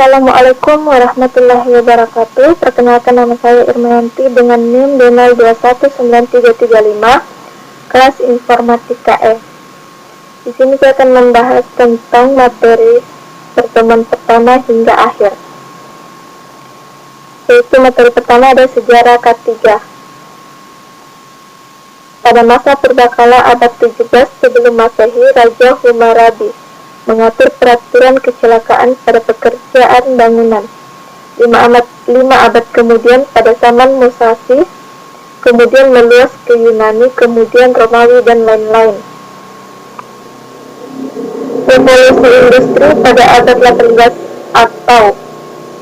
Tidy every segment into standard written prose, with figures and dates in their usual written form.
Assalamualaikum warahmatullahi wabarakatuh. Perkenalkan, nama saya Irmayanti dengan NIM 2019335, kelas Informatika E. Di sini saya akan membahas tentang materi pertemuan pertama hingga akhir. Yaitu materi pertama ada sejarah K3. Pada masa purbakala abad 17 sebelum Masehi, Raja Hammurabi mengatur peraturan kecelakaan pada pekerjaan bangunan. 5 abad kemudian, pada zaman Musashi, kemudian meluas ke Yunani, kemudian Romawi, dan lain-lain. Revolusi industri pada abad 18 atau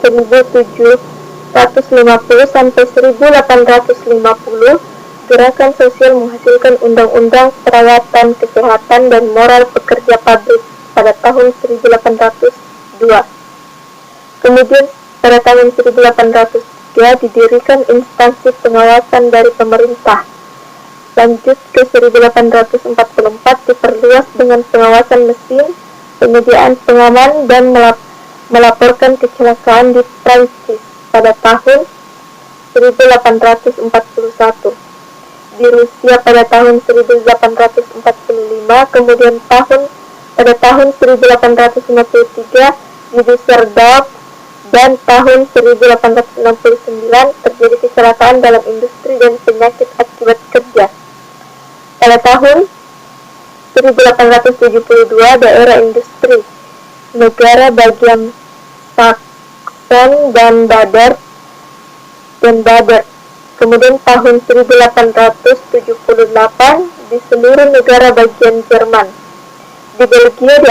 1750 sampai 1850, gerakan sosial menghasilkan undang-undang perawatan kesehatan dan moral pekerja pabrik pada tahun 1802. Kemudian pada tahun 1803 didirikan instansi pengawasan dari pemerintah. Lanjut ke 1844 diperluas dengan pengawasan mesin, penyediaan pengaman, dan melaporkan kecelakaan di Prancis pada tahun 1841. Di Rusia pada tahun 1845, kemudian pada tahun 1853 di Düsseldorf, dan tahun 1869 terjadi kecelakaan dalam industri dan penyakit akibat kerja. Pada tahun 1872 daerah industri negara bagian Saksen dan Baden. Kemudian tahun 1878 di seluruh negara bagian Jerman. Di Belgia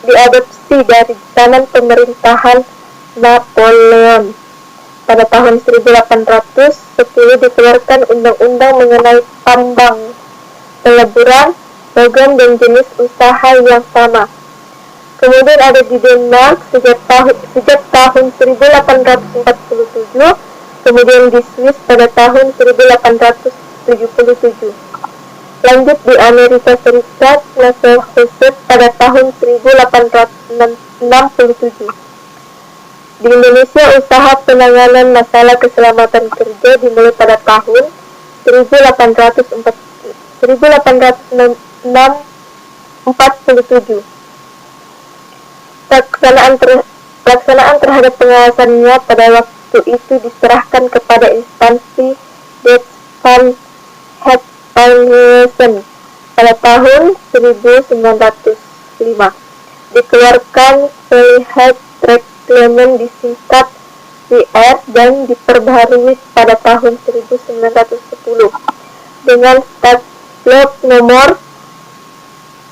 diadopsi dari zaman pemerintahan Napoleon. Pada tahun 1810 dikeluarkan undang-undang mengenai tambang, peleburan, logam, dan jenis usaha yang sama. Kemudian ada di Denmark sejak tahun 1847, kemudian di Swiss pada tahun 1877. Lanjut di Amerika Serikat, Massachusetts pada tahun 1867. Di Indonesia, usaha penanganan masalah keselamatan kerja dimulai pada tahun 1847. Pelaksanaan terhadap pengawasannya pada waktu itu diserahkan kepada instansi Detvanheidspanhuisen pada tahun 1905. Dikeluarkan Veiligheid-Reglement disingkat VR dan diperbarui pada tahun 1910 dengan Stadblok nomor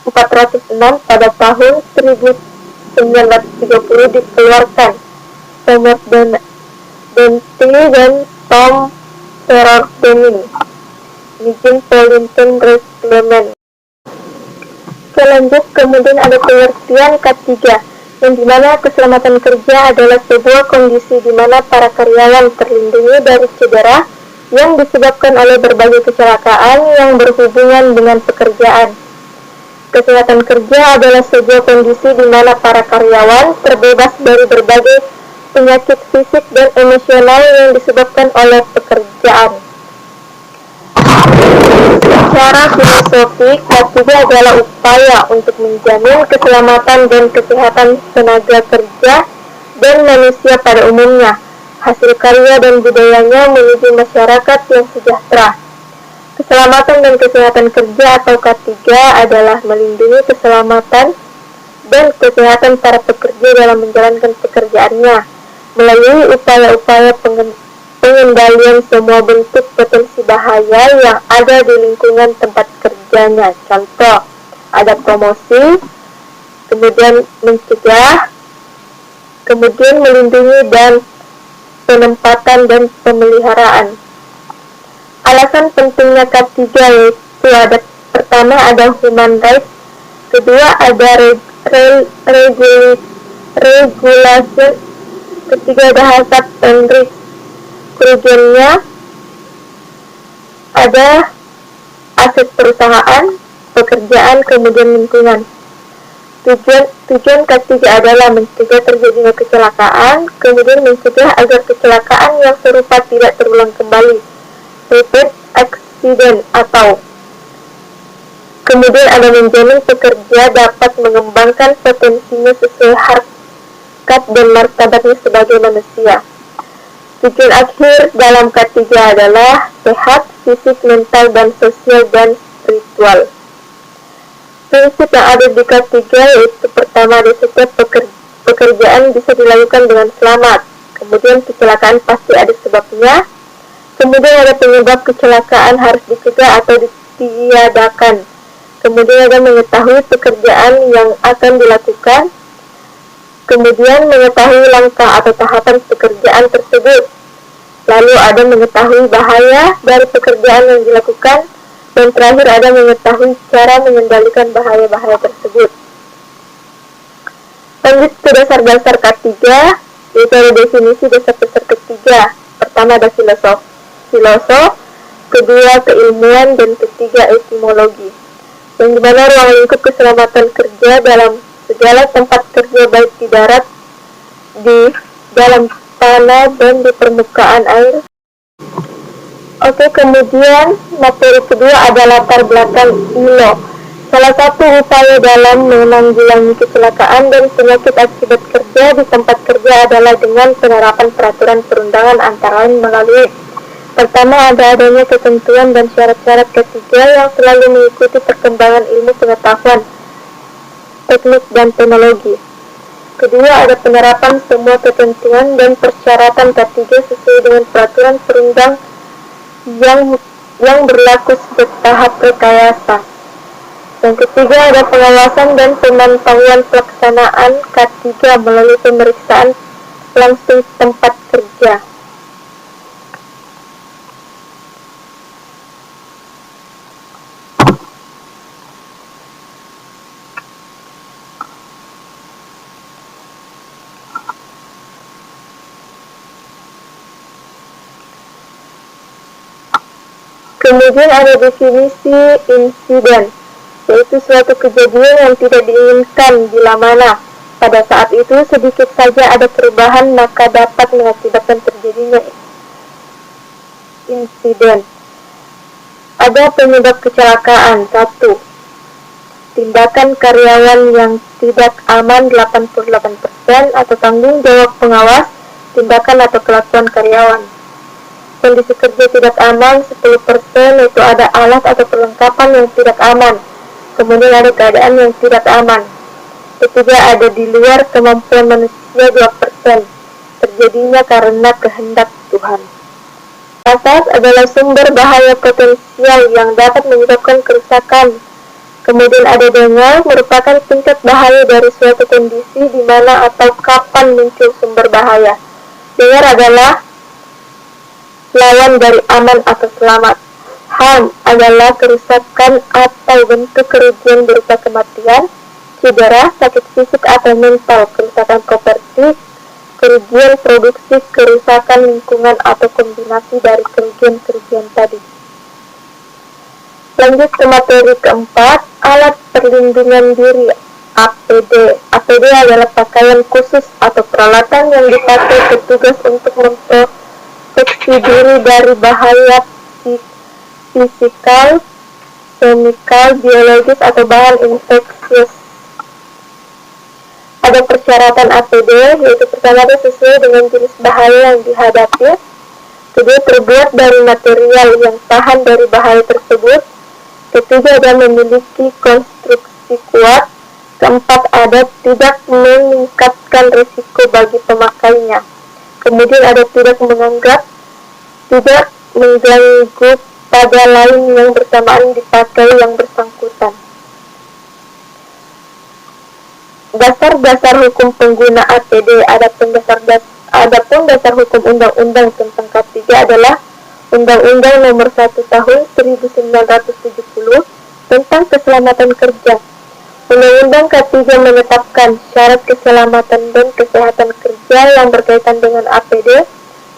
406 pada tahun 1930 dikeluarkan Thomas Bentley dan Tom Verordening Metropolitan Reglement. Lanjut, kemudian ada pengertian K3, yang dimana keselamatan kerja adalah sebuah kondisi di mana para karyawan terlindungi dari cedera yang disebabkan oleh berbagai kecelakaan yang berhubungan dengan pekerjaan. Kesehatan kerja adalah sebuah kondisi di mana para karyawan terbebas dari berbagai penyakit fisik dan emosional yang disebabkan oleh pekerjaan. Secara filosofi, K3 adalah upaya untuk menjamin keselamatan dan kesehatan tenaga kerja dan manusia pada umumnya, hasil karya dan budayanya menuju masyarakat yang sejahtera. Keselamatan dan kesehatan kerja atau K3 adalah melindungi keselamatan dan kesehatan para pekerja dalam menjalankan pekerjaannya melalui upaya-upaya pengendalian semua bentuk potensi bahaya yang ada di lingkungan tempat kerjanya. Contoh, ada promosi, kemudian mencegah, kemudian melindungi, dan penempatan dan pemeliharaan. Alasan pentingnya K3 yaitu ada pertama ada human rights, kedua ada regulasi, ketiga ada hazard and risk. Kerugiannya ada aset perusahaan, pekerjaan, kemudian lingkungan. Tujuan ketiga adalah mencegah terjadinya kecelakaan, kemudian mencegah agar kecelakaan yang serupa tidak terulang kembali, repeat accident, atau kemudian ada menjamin pekerja dapat mengembangkan potensinya sesuai harkat dan martabatnya sebagai manusia. Tujuan akhir dalam K3 adalah sehat, fisik, mental, dan sosial, dan spiritual. Prinsip yang ada di K3 yaitu pertama, di setiap pekerjaan bisa dilakukan dengan selamat. Kemudian kecelakaan pasti ada sebabnya. Kemudian ada penyebab kecelakaan harus dicegah atau ditiadakan. Kemudian ada mengetahui pekerjaan yang akan dilakukan. Kemudian mengetahui langkah atau tahapan pekerjaan tersebut. Lalu ada mengetahui bahaya dari pekerjaan yang dilakukan. Dan terakhir ada mengetahui cara mengendalikan bahaya-bahaya tersebut. Lanjut ke dasar-dasar K3, yaitu ada definisi dasar-dasar ketiga. Pertama ada filosof, kedua keilmuan, dan ketiga etimologi. Yang dimana ruang lingkup keselamatan kerja dalam segala tempat kerja, baik di darat, di dalam tanah, dan di permukaan air. Oke, kemudian materi kedua adalah latar belakang ILO. Salah satu upaya dalam menanggulangi kecelakaan dan penyakit akibat kerja di tempat kerja adalah dengan penerapan peraturan perundangan, antara lain melalui pertama, ada adanya ketentuan dan syarat-syarat ketiga yang selalu mengikuti perkembangan ilmu pengetahuan, teknik, dan teknologi. Kedua, ada penerapan semua ketentuan dan persyaratan K3 sesuai dengan peraturan perundang yang berlaku sejak tahap rekayasa. Yang ketiga, ada pengawasan dan pemantauan pelaksanaan K3 melalui pemeriksaan langsung tempat kerja. Kemudian ada definisi insiden, yaitu suatu kejadian yang tidak diinginkan bila mana pada saat itu sedikit saja ada perubahan maka dapat mengakibatkan terjadinya insiden. Ada penyebab kecelakaan. 1. Tindakan karyawan yang tidak aman 88% atau tanggung jawab pengawas tindakan atau kelakuan karyawan. Kondisi kerja tidak aman 10%, yaitu ada alat atau perlengkapan yang tidak aman. Kemudian ada keadaan yang tidak aman. Ketiga, ada di luar kemampuan manusia 2%, terjadinya karena kehendak Tuhan. Asas adalah sumber bahaya potensial yang dapat menyebabkan kerusakan. Kemudian ada dengar, merupakan tingkat bahaya dari suatu kondisi di mana atau kapan muncul sumber bahaya. Dengar adalah lawan dari aman atau selamat. Harm adalah kerusakan atau bentuk kerugian berupa kematian, cedera, sakit fisik atau mental, kerusakan properti, kerugian produksi, kerusakan lingkungan, atau kombinasi dari kerugian-kerugian tadi. Lanjut ke materi keempat, alat perlindungan diri APD. APD adalah pakaian khusus atau peralatan yang dipakai petugas untuk memproteksi diri dari bahaya fisikal, kimikal, biologis, atau bahan infeksius. Ada persyaratan APD, yaitu pertama sesuai dengan jenis bahaya yang dihadapi. Kedua, terbuat dari material yang tahan dari bahaya tersebut. Ketiga, ada memiliki konstruksi kuat. Keempat, ada tidak meningkatkan risiko bagi pemakainya. Kemudian ada tidak mengganggu pada lain yang bersamaan dipakai yang bersangkutan. Dasar-dasar hukum pengguna APD. Adapun dasar hukum undang-undang tentang K3 adalah Undang-Undang Nomor 1 Tahun 1970 tentang Keselamatan Kerja. Undang-Undang K3 menetapkan syarat keselamatan dan kesehatan kerja yang berkaitan dengan APD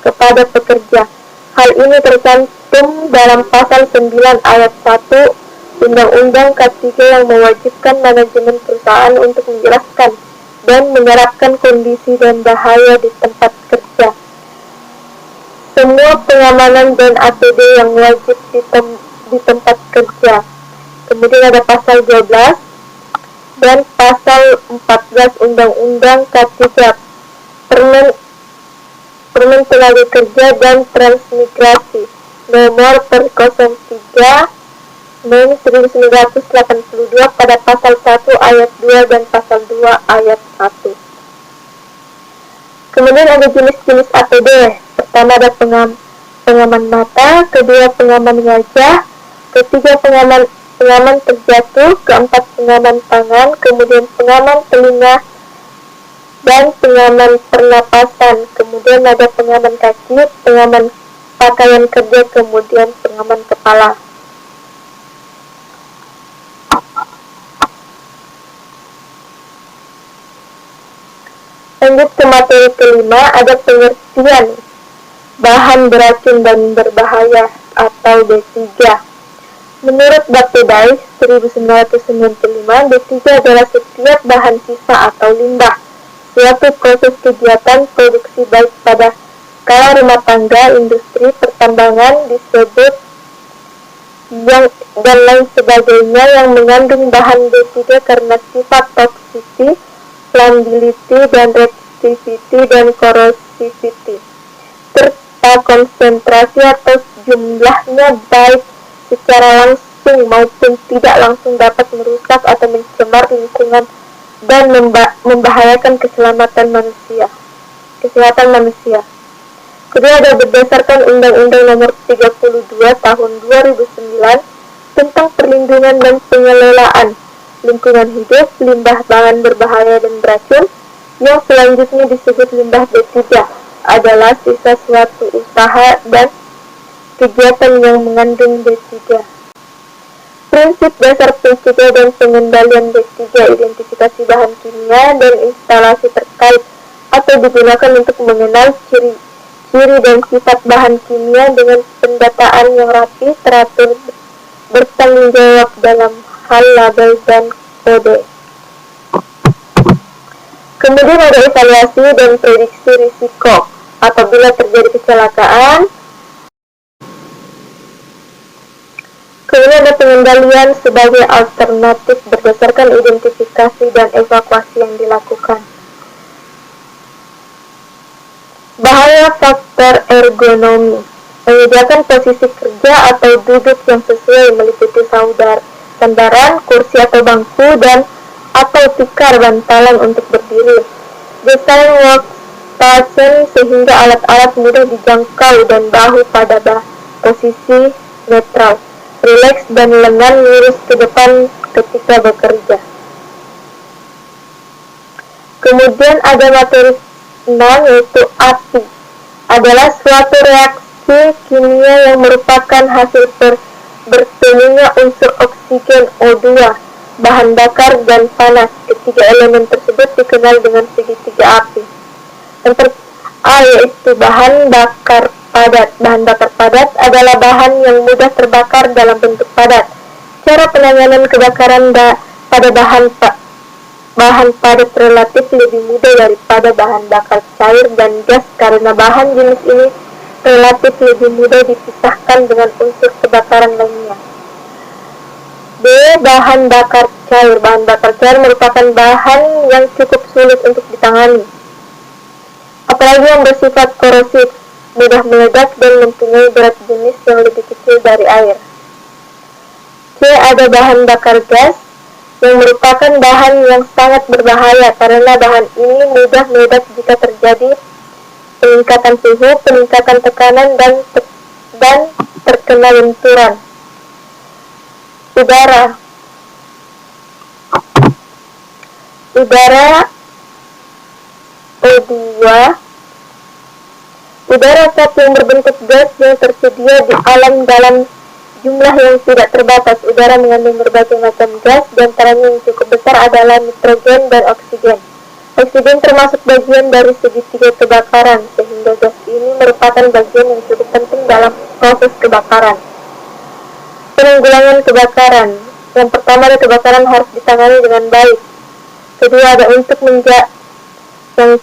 kepada pekerja. Hal ini tercantum dalam pasal 9 ayat 1 Undang-Undang K3 yang mewajibkan manajemen perusahaan untuk menjelaskan dan menerapkan kondisi dan bahaya di tempat kerja. Semua pengamanan dan APD yang wajib di tempat kerja. Kemudian ada pasal 12 dan pasal 14 Undang-Undang K3 Permen Tenaga Kerja dan Transmigrasi nomor 03 1982 pada pasal 1 ayat 2 dan pasal 2 ayat 1. Kemudian ada jenis-jenis APD. Pertama ada pengaman mata, kedua pengaman wajah, ketiga pengaman terjatuh, keempat pengaman tangan, kemudian pengaman telinga dan pengaman pernapasan. Kemudian ada pengaman kaki, pengaman pakaian kerja, kemudian pengaman kepala. Lanjut ke materi kelima, ada pengertian bahan beracun dan berbahaya atau B3. Menurut Bapedai 1995, B3 adalah setiap bahan sisa atau limbah suatu proses kegiatan produksi baik pada skala rumah tangga, industri, pertambangan, disebut dan lain sebagainya yang mengandung bahan B3 karena sifat toxicity, flammability dan reactivity dan corrosivity, serta konsentrasi atau jumlahnya baik secara langsung maupun tidak langsung dapat merusak atau mencemar lingkungan dan membahayakan kesehatan manusia. Kedua ada berdasarkan Undang-Undang Nomor 32 Tahun 2009 tentang perlindungan dan pengelolaan lingkungan hidup, limbah bahan berbahaya dan beracun yang selanjutnya disebut limbah B3 adalah sisa suatu usaha dan kegiatan yang mengandung B3. Prinsip dasar pencegahan dan pengendalian B3, identifikasi bahan kimia dan instalasi terkait atau digunakan untuk mengenal ciri dan sifat bahan kimia dengan pendataan yang rapi, teratur, bertanggung jawab dalam hal label dan kode. Kemudian ada evaluasi dan prediksi risiko apabila terjadi kecelakaan. Kemudian ada pengendalian sebagai alternatif berdasarkan identifikasi dan evakuasi yang dilakukan. Bahaya faktor ergonomi, menyediakan posisi kerja atau duduk yang sesuai meliputi sandaran, kursi atau bangku dan atau tikar bantalan untuk berdiri. Desain workstation sehingga alat-alat mudah dijangkau dan bahu pada posisi netral, rileks dan lengan lurus ke depan ketika bekerja. Kemudian ada materi 6 yaitu api, adalah suatu reaksi kimia yang merupakan hasil bertemunya unsur oksigen O2, bahan bakar dan panas. Ketiga elemen tersebut dikenal dengan segitiga api. Yang A yaitu bahan bakar padat. Bahan bakar padat adalah bahan yang mudah terbakar dalam bentuk padat. Cara penanganan kebakaran pada bahan padat relatif lebih mudah daripada bahan bakar cair dan gas karena bahan jenis ini relatif lebih mudah dipisahkan dengan unsur kebakaran lainnya. B. Bahan bakar cair. Bahan bakar cair merupakan bahan yang cukup sulit untuk ditangani, apalagi yang bersifat korosif, mudah meledak dan mempunyai berat jenis yang lebih kecil dari air. C. Ada bahan bakar gas, yang merupakan bahan yang sangat berbahaya karena bahan ini mudah meledak jika terjadi peningkatan suhu, peningkatan tekanan dan terkena benturan udara. O2, udara cat yang berbentuk gas yang tersedia di alam dalam jumlah yang tidak terbatas. Udara mengandung berbagai macam gas, di antaranya yang cukup besar adalah nitrogen dan oksigen. Oksigen termasuk bagian dari segitiga kebakaran, sehingga gas ini merupakan bagian yang cukup penting dalam proses kebakaran. Penanggulangan kebakaran. Yang pertama, ada kebakaran harus ditangani dengan baik. Yang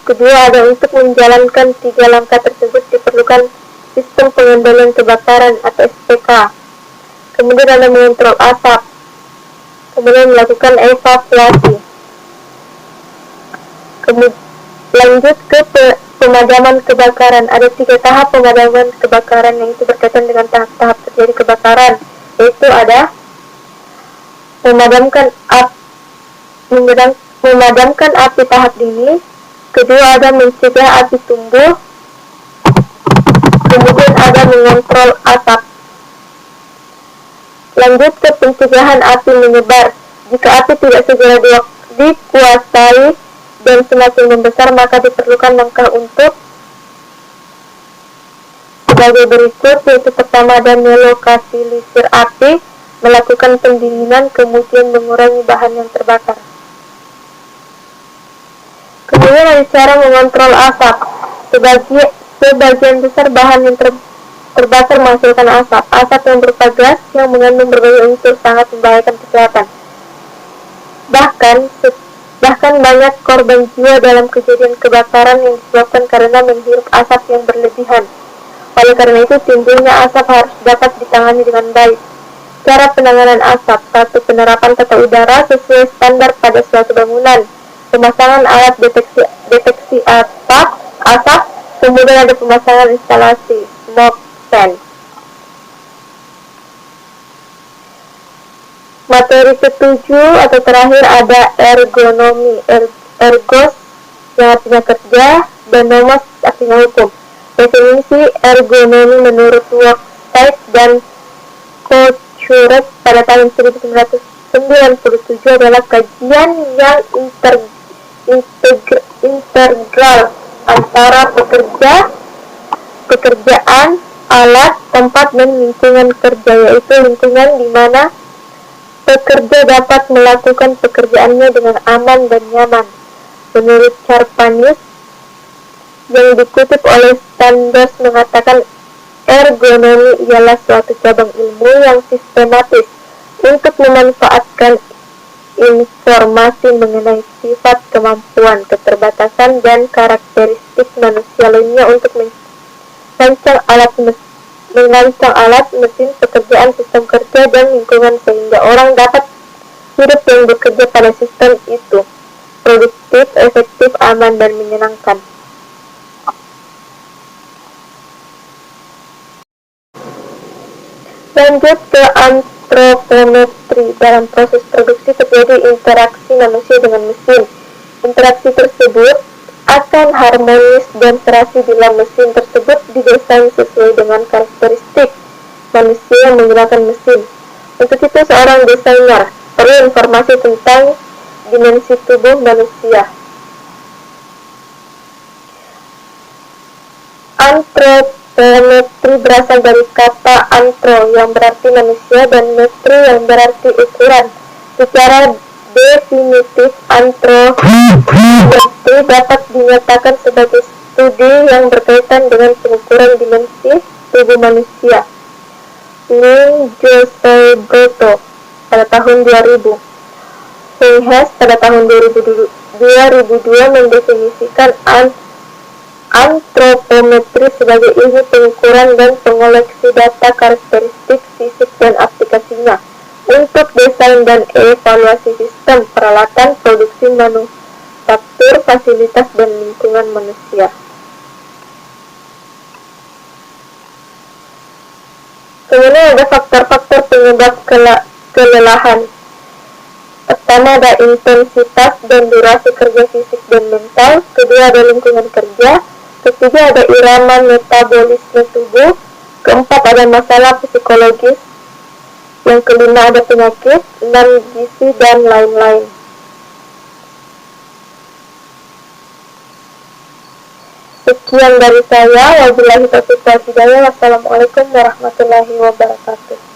kedua, ada untuk menjalankan 3 langkah tersebut diperlukan sistem pengendalian kebakaran atau SPK. Kemudian ada mengontrol asap. Kemudian melakukan evakuasi. Lanjut ke pemadaman kebakaran. Ada 3 tahap pemadaman kebakaran yang itu berkaitan dengan tahap-tahap terjadi kebakaran, yaitu ada memadamkan api tahap dini. Kedua, ada mencegah api tumbuh. Kemudian ada mengontrol asap. Lanjut ke pencegahan api menyebar. Jika api tidak segera dikuasai dan semakin membesar, maka diperlukan langkah untuk sebagai berikut, yaitu pertama, ada melokalisir api, melakukan pendinginan, kemudian mengurangi bahan yang terbakar. Kemudian ada cara mengontrol asap. Sebagian besar bahan yang terbakar menghasilkan asap. Asap yang berupa gas yang mengandung berbagai unsur sangat membahayakan kesehatan. Bahkan banyak korban jiwa dalam kejadian kebakaran yang disebabkan karena menghirup asap yang berlebihan. Oleh karena itu, timbulnya asap harus dapat ditangani dengan baik. Cara penanganan asap: 1. Penerapan tata udara sesuai standar pada suatu bangunan. Pemasangan alat deteksi asap. Kemudian ada pemasangan instalasi smoke stand. Materi ketujuh atau terakhir ada ergonomi. Ergos yang artinya kerja, dan nomos artinya hukum. Definisi ergonomi menurut Worksite dan Couture pada tahun 1997 adalah kajian yang integral antara pekerjaan, alat, tempat, dan lingkungan kerja, yaitu lingkungan di mana pekerja dapat melakukan pekerjaannya dengan aman dan nyaman. Menurut Charpanius, yang dikutip oleh Sanders, mengatakan ergonomi ialah suatu cabang ilmu yang sistematis untuk memanfaatkan informasi mengenai sifat, kemampuan, keterbatasan, dan karakteristik manusia lainnya untuk merancang alat, mesin, pekerjaan, sistem kerja, dan lingkungan sehingga orang dapat hidup dan bekerja pada sistem itu produktif, efektif, aman, dan menyenangkan. Lanjut ke antropometri. Dalam proses produksi terjadi interaksi manusia dengan mesin. Interaksi tersebut akan harmonis dan serasi bila mesin tersebut didesain sesuai dengan karakteristik manusia yang menggunakan mesin. Untuk itu, seorang desainer perlu informasi tentang dimensi tubuh manusia. Antropometri berasal dari kata antro yang berarti manusia dan metri yang berarti ukuran. Secara definitif, antropometri dapat dinyatakan sebagai studi yang berkaitan dengan pengukuran dimensi tubuh manusia. Lynn Joseph pada tahun 2000. Hayes pada tahun 2002 mendefinisikan antropometri sebagai ilmu pengukuran dan pengoleksi data karakteristik fisik dan aplikasinya untuk desain dan evaluasi sistem, peralatan, produksi, manufaktur, fasilitas, dan lingkungan manusia. Kemudian ada faktor-faktor penyebab kelelahan. Pertama, ada intensitas dan durasi kerja fisik dan mental. Kedua, ada lingkungan kerja. Ketiga, ada irama metabolisme tubuh. Keempat, ada masalah psikologis. Yang kelima, ada penyakit. 6, gizi, dan lain-lain. Sekian dari saya. Wabillahi taufiq wal hidayah. Wassalamualaikum warahmatullahi wabarakatuh.